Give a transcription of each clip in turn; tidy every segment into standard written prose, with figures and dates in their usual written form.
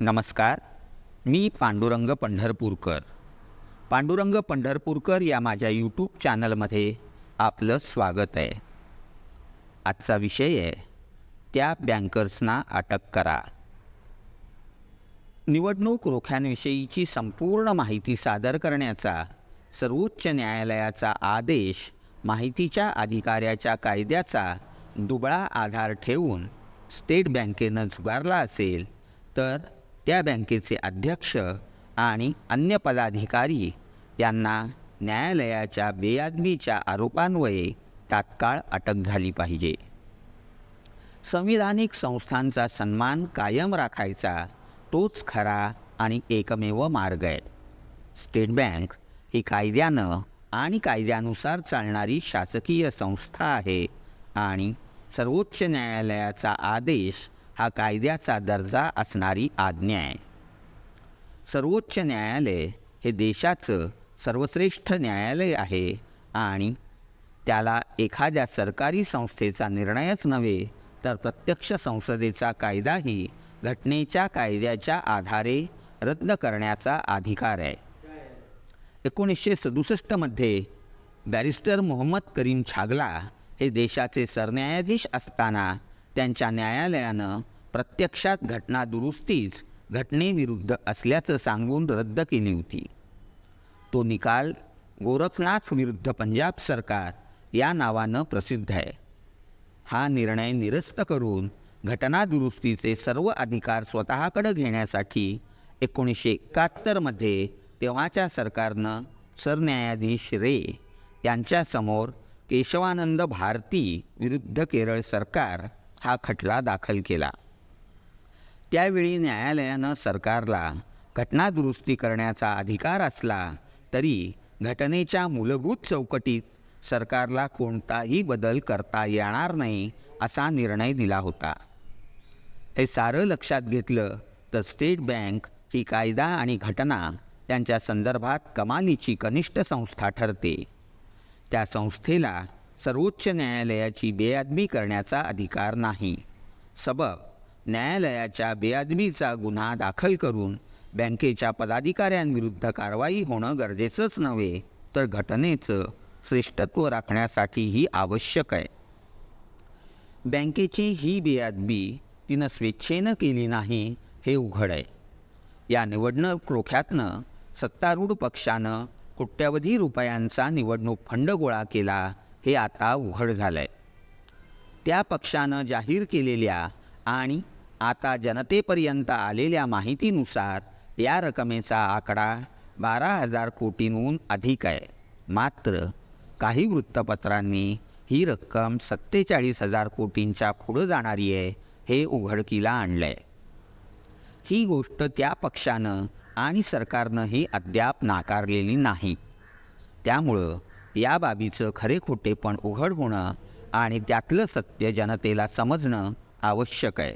नमस्कार. मी पांडुरंग पंढरपूरकर. पांडुरंग पंढरपूरकर या माझ्या यूट्यूब चॅनलमध्ये आपलं स्वागत आहे. आजचा विषय आहे त्या बँकर्सना अटक करा. निवडणूक रोख्यांविषयीची संपूर्ण माहिती सादर करण्याचा सर्वोच्च न्यायालयाचा आदेश माहितीच्या अधिकाऱ्याच्या कायद्याचा दुबळा आधार ठेवून स्टेट बँकेनं झुगारला असेल तर त्या बँकेचे अध्यक्ष आणि अन्य पदाधिकारी यांना न्यायालयाच्या बेअदबीच्या आरोपान्वये तात्काळ अटक झाली पाहिजे. संविधानिक संस्थांचा सन्मान कायम राखायचा तोच खरा आणि एकमेव मार्ग आहे. स्टेट बँक ही कायद्यानं आणि कायद्यानुसार चालणारी शासकीय संस्था आहे आणि सर्वोच्च न्यायालयाचा आदेश हा कायद्याचा दर्जा असणारी आज्ञा आहे. सर्वोच्च न्यायालय हे देशाचं सर्वश्रेष्ठ न्यायालय आहे आणि त्याला एखाद्या सरकारी संस्थेचा निर्णयच नव्हे तर प्रत्यक्ष संसदेचा कायदाही घटनेच्या कायद्याच्या आधारे रद्द करण्याचा अधिकार आहे. 1967मध्ये बॅरिस्टर मोहम्मद करीम छागला हे देशाचे सरन्यायाधीश असताना त्यांच्या न्यायालयानं प्रत्यक्षात घटना दुरुस्तीच घटनेविरुद्ध असल्याचं सांगून रद्द केली होती. तो निकाल गोरखनाथ विरुद्ध पंजाब सरकार या नावानं प्रसिद्ध आहे. हा निर्णय निरस्त करून घटना दुरुस्तीचे सर्व अधिकार स्वतःकडे घेण्यासाठी 1971मध्ये तेव्हाच्या सरकारनं सरन्यायाधीश रे यांच्यासमोर केशवानंद भारती विरुद्ध केरळ सरकार हा खटला दाखल केला. त्यावेळी न्यायालयानं सरकारला घटना दुरुस्ती करण्याचा अधिकार असला तरी घटनेच्या मूलभूत चौकटीत सरकारला कोणताही बदल करता येणार नाही असा निर्णय दिला होता. हे सारं लक्षात घेतलं तर स्टेट बँक ही कायदा आणि घटना यांच्या संदर्भात कमालीची कनिष्ठ संस्था ठरते. त्या संस्थेला सर्वोच्च न्यायालयाची बेअदबी करण्याचा अधिकार नाही. सबब न्यायालयाच्या बेअदबीचा गुन्हा दाखल करून बँकेच्या पदाधिकाऱ्यांविरुद्ध कारवाई होणं गरजेचंच नव्हे तर घटनेचं श्रेष्ठत्व राखण्यासाठीही आवश्यक आहे. बँकेची ही बेअदबी तिनं स्वेच्छेनं केली नाही हे उघड आहे. या निवडणूक रोख्यातनं सत्तारूढ पक्षानं कोट्यवधी रुपयांचा निवडणूक फंड गोळा केला हे आता उघड झालं आहे. त्या पक्षानं जाहीर केलेल्या आणि आता जनतेपर्यंत आलेल्या माहितीनुसार या रकमेचा आकडा 12,000 कोटींहून अधिक आहे. मात्र काही वृत्तपत्रांनी ही रक्कम 47,000 कोटींच्या पुढं जाणारी आहे हे उघडकीला आणलं आहे. ही गोष्ट त्या पक्षानं आणि सरकारनंही अद्याप नाकारलेली नाही. त्यामुळं या बाबीचं खरे खोटेपण उघड होणं आणि त्यातलं सत्य जनतेला समजणं आवश्यक आहे.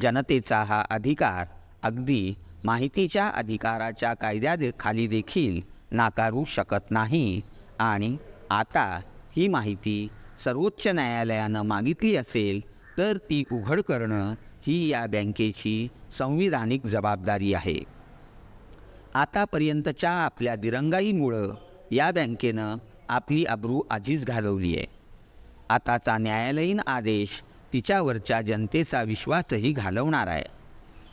जनतेचा हा अधिकार अगदी माहितीच्या अधिकाराच्या कायद्याखाली देखील नाकारू शकत नाही आणि आता ही माहिती सर्वोच्च न्यायालयानं मागितली असेल तर ती उघड करणं ही या बँकेची संविधानिक जबाबदारी आहे. आतापर्यंतच्या आपल्या दिरंगाईमुळं या बँकेनं आपली अब्रू आधीच घालवली आहे. आताचा न्यायालयीन आदेश तिच्यावरच्या जनतेचा विश्वासही घालवणार आहे.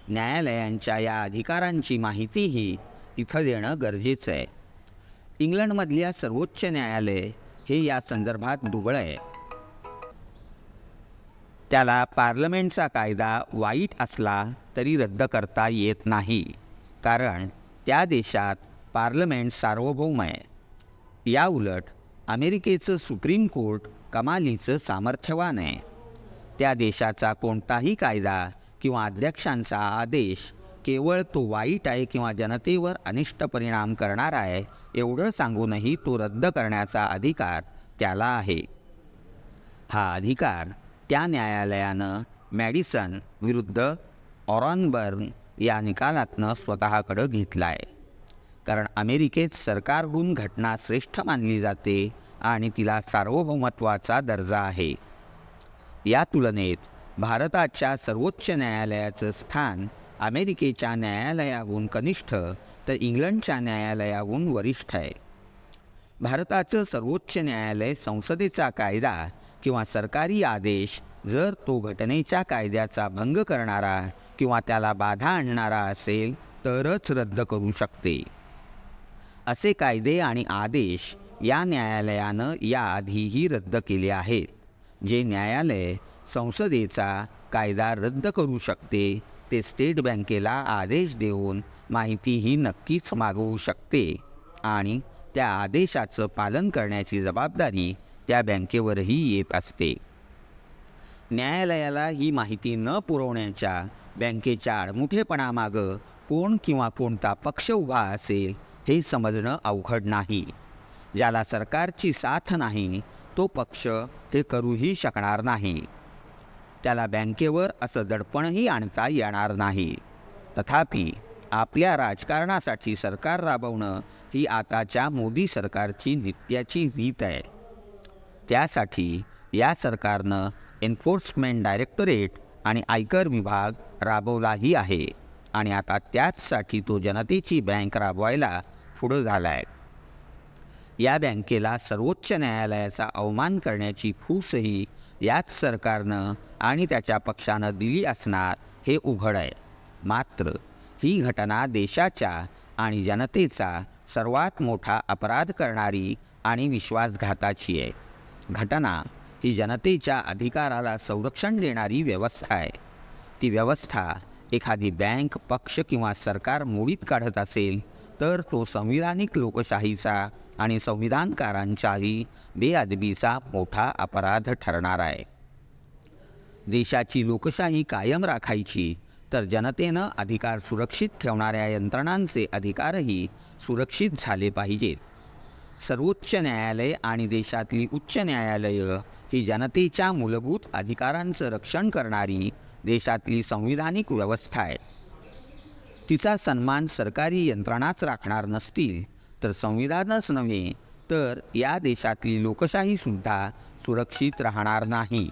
न्यायालयांच्या या अधिकारांची माहितीही तिथं देणं गरजेचं आहे. इंग्लंडमधल्या सर्वोच्च न्यायालय हे या संदर्भात दुबळं आहे. त्याला पार्लमेंटचा कायदा वाईट असला तरी रद्द करता येत नाही, कारण त्या देशात पार्लमेंट सार्वभौम आहे. याउलट अमेरिकेचं सुप्रीम कोर्ट कमालीचं सामर्थ्यवान आहे. त्या देशाचा कोणताही कायदा किंवा अध्यक्षांचा आदेश केवळ तो वाईट आहे किंवा जनतेवर अनिष्ट परिणाम करणार आहे एवढं सांगूनही तो रद्द करण्याचा अधिकार त्याला आहे. हा अधिकार त्या न्यायालयानं मॅडिसन विरुद्ध ऑरनबर्न या निकालातनं स्वतःकडं घेतला आहे. कारण अमेरिकेत सरकारहून घटना श्रेष्ठ मानली जाते आणि तिला सार्वभौमत्वाचा दर्जा आहे. या तुलनेत भारताच्या सर्वोच्च न्यायालयाचं स्थान अमेरिकेच्या न्यायालयाहून कनिष्ठ तर इंग्लंडच्या न्यायालयाहून वरिष्ठ आहे. भारताचं सर्वोच्च न्यायालय संसदेचा कायदा किंवा सरकारी आदेश जर तो घटनेच्या कायद्याचा भंग करणारा किंवा त्याला बाधा आणणारा असेल तरच रद्द करू शकते. असे कायदे आणि आदेश या न्यायालयानं याआधीही रद्द केले आहेत. जे न्यायालय संसदेचा कायदा रद्द करू शकते ते स्टेट बँकेला आदेश देऊन माहितीही नक्कीच मागवू शकते आणि त्या आदेशाचं पालन करण्याची जबाबदारी त्या बँकेवरही येत असते. न्यायालयाला ही माहिती न पुरवण्याच्या बँकेच्या आडमुठेपणामागं कोण किंवा कोणता पक्ष उभा असेल हे समजणं अवघड नाही. ज्याला सरकारची साथ नाही तो पक्ष हे करूही शकणार नाही. त्याला बँकेवर असं दडपणही आणता येणार नाही. तथापि आपल्या राजकारणासाठी सरकार राबवणं ही आताच्या मोदी सरकारची नित्याची रीत आहे. त्यासाठी या सरकारनं एन्फोर्समेंट डायरेक्टोरेट आणि आयकर विभाग राबवलाही आहे आणि आता त्याचसाठी तो जनतेची बँक राबवायला पुढं झाला आहे. या बँकेला सर्वोच्च न्यायालयाचा अवमान करण्याची फूसही याच सरकारनं आणि त्याच्या पक्षानं दिली असणार हे उघड आहे. मात्र ही घटना देशाच्या आणि जनतेचा सर्वात मोठा अपराध करणारी आणि विश्वासघाताची आहे. घटना ही जनतेच्या अधिकाराला संरक्षण देणारी व्यवस्था आहे. ती व्यवस्था एखादी बँक, पक्ष किंवा सरकार मोडीत काढत असेल तर तो संविधानिक लोकशाहीचा आणि संविधानकारांच्याही बेअदबीचा मोठा अपराध ठरणार आहे. देशाची लोकशाही कायम राखायची तर जनतेनं अधिकार सुरक्षित ठेवणाऱ्या यंत्रणांचे अधिकारही सुरक्षित झाले पाहिजेत. सर्वोच्च न्यायालय आणि देशातली उच्च न्यायालयं ही जनतेच्या मूलभूत अधिकारांचं रक्षण करणारी देशातली संविधानिक व्यवस्था आहे. तिचा सन्मान सरकारी यंत्रणाच राखणार नसतील तर संविधानच नव्हे तर या देशातली लोकशाहीसुद्धा सुरक्षित राहणार नाही.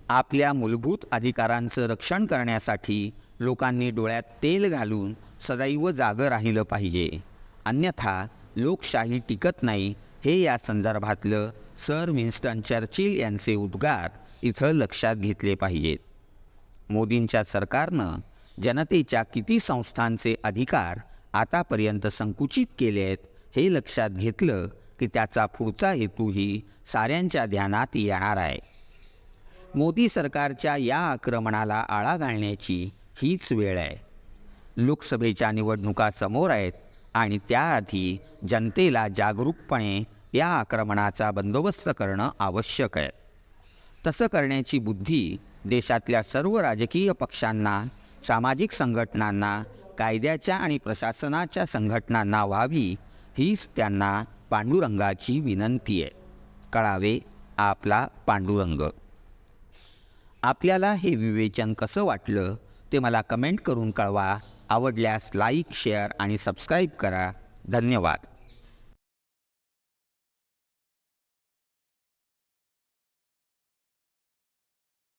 आपल्या मूलभूत अधिकारांचं रक्षण करण्यासाठी लोकांनी डोळ्यात तेल घालून सदैव जागं राहिलं पाहिजे. अन्यथा लोकशाही टिकत नाही हे या संदर्भातलं सर विन्स्टन चर्चिल यांचे उद्गार इथं लक्षात घेतले पाहिजेत. मोदींच्या सरकारनं जनतेच्या किती संस्थांचे अधिकार आतापर्यंत संकुचित केले आहेत हे लक्षात घेतलं की त्याचा पुढचा हेतूही साऱ्यांच्या ध्यानात येणार आहे. मोदी सरकारच्या या आक्रमणाला आळा घालण्याची हीच वेळ आहे. लोकसभेच्या निवडणुका समोर आहेत आणि त्याआधी जनतेला जागरूकपणे या आक्रमणाचा बंदोबस्त करणं आवश्यक आहे. तसं करण्याची बुद्धी देशातल्या सर्व राजकीय पक्षांना, सामाजिक संघटनांना, कायद्याच्या आणि प्रशासनाच्या संघटनांना व्हावी हीच त्यांना पांडुरंगाची विनंती आहे. कळावे आपला पांडुरंग. आपल्याला हे विवेचन कसं वाटलं ते मला कमेंट करून कळवा. आवडल्यास लाईक, शेअर आणि सबस्क्राईब करा. धन्यवाद.